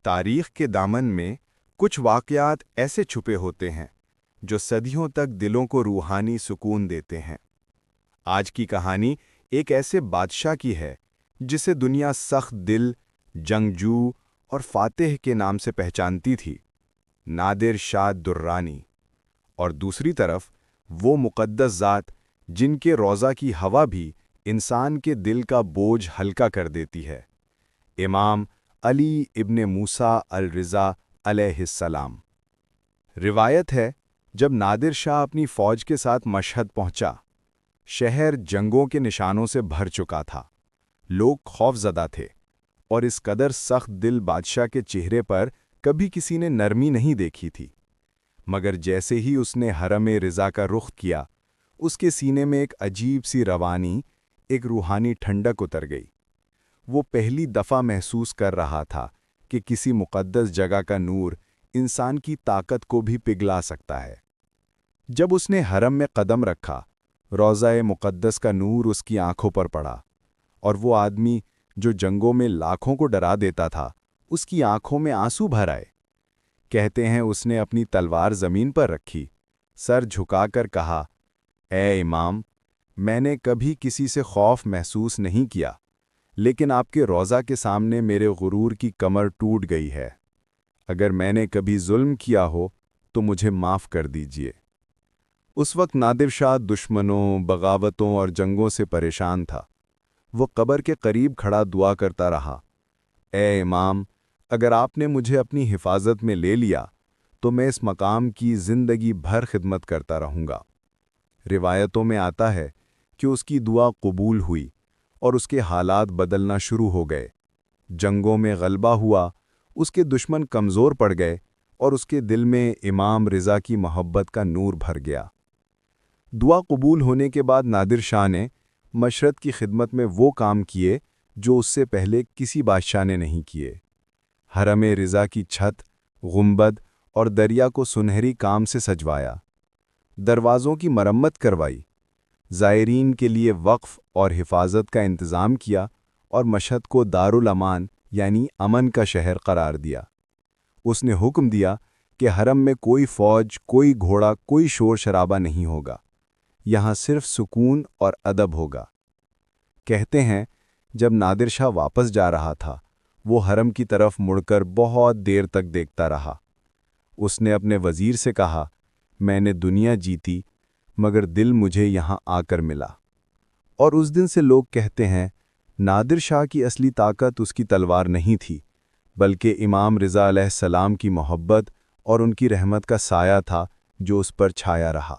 تاریخ کے دامن میں کچھ واقعات ایسے چھپے ہوتے ہیں جو صدیوں تک دلوں کو روحانی سکون دیتے ہیں۔ آج کی کہانی ایک ایسے بادشاہ کی ہے جسے دنیا سخت دل، جنگجو اور فاتح کے نام سے پہچانتی تھی، نادر شاہ درانی۔ اور دوسری طرف وہ مقدس ذات جن کے روضہ کی ہوا بھی انسان کے دل کا بوجھ ہلکا کر دیتی ہے، امام علی ابن موسیٰ الرضا علیہ السلام۔ روایت ہے جب نادر شاہ اپنی فوج کے ساتھ مشہد پہنچا، شہر جنگوں کے نشانوں سے بھر چکا تھا، لوگ خوف زدہ تھے، اور اس قدر سخت دل بادشاہ کے چہرے پر کبھی کسی نے نرمی نہیں دیکھی تھی۔ مگر جیسے ہی اس نے حرم رضا کا رخ کیا، اس کے سینے میں ایک عجیب سی روانی، ایک روحانی ٹھنڈک اتر گئی۔ وہ پہلی دفعہ محسوس کر رہا تھا کہ کسی مقدس جگہ کا نور انسان کی طاقت کو بھی پگھلا سکتا ہے۔ جب اس نے حرم میں قدم رکھا، روضہ مقدس کا نور اس کی آنکھوں پر پڑا، اور وہ آدمی جو جنگوں میں لاکھوں کو ڈرا دیتا تھا، اس کی آنکھوں میں آنسو بھر آئے۔ کہتے ہیں اس نے اپنی تلوار زمین پر رکھی، سر جھکا کر کہا، اے امام، میں نے کبھی کسی سے خوف محسوس نہیں کیا، لیکن آپ کے روضہ کے سامنے میرے غرور کی کمر ٹوٹ گئی ہے۔ اگر میں نے کبھی ظلم کیا ہو تو مجھے معاف کر دیجیے۔ اس وقت نادر شاہ دشمنوں، بغاوتوں اور جنگوں سے پریشان تھا۔ وہ قبر کے قریب کھڑا دعا کرتا رہا، اے امام، اگر آپ نے مجھے اپنی حفاظت میں لے لیا تو میں اس مقام کی زندگی بھر خدمت کرتا رہوں گا۔ روایتوں میں آتا ہے کہ اس کی دعا قبول ہوئی اور اس کے حالات بدلنا شروع ہو گئے۔ جنگوں میں غلبہ ہوا، اس کے دشمن کمزور پڑ گئے، اور اس کے دل میں امام رضا کی محبت کا نور بھر گیا۔ دعا قبول ہونے کے بعد نادر شاہ نے مشرد کی خدمت میں وہ کام کیے جو اس سے پہلے کسی بادشاہ نے نہیں کیے۔ حرم رضا کی چھت، گنبد اور دریا کو سنہری کام سے سجوایا، دروازوں کی مرمت کروائی، زائرین کے لیے وقف اور حفاظت کا انتظام کیا، اور مشہد کو دارالامان یعنی امن کا شہر قرار دیا۔ اس نے حکم دیا کہ حرم میں کوئی فوج، کوئی گھوڑا، کوئی شور شرابہ نہیں ہوگا، یہاں صرف سکون اور ادب ہوگا۔ کہتے ہیں جب نادر شاہ واپس جا رہا تھا، وہ حرم کی طرف مڑ کر بہت دیر تک دیکھتا رہا۔ اس نے اپنے وزیر سے کہا، میں نے دنیا جیتی مگر دل مجھے یہاں آ کر ملا۔ اور اس دن سے لوگ کہتے ہیں نادر شاہ کی اصلی طاقت اس کی تلوار نہیں تھی، بلکہ امام رضا علیہ السلام کی محبت اور ان کی رحمت کا سایہ تھا جو اس پر چھایا رہا۔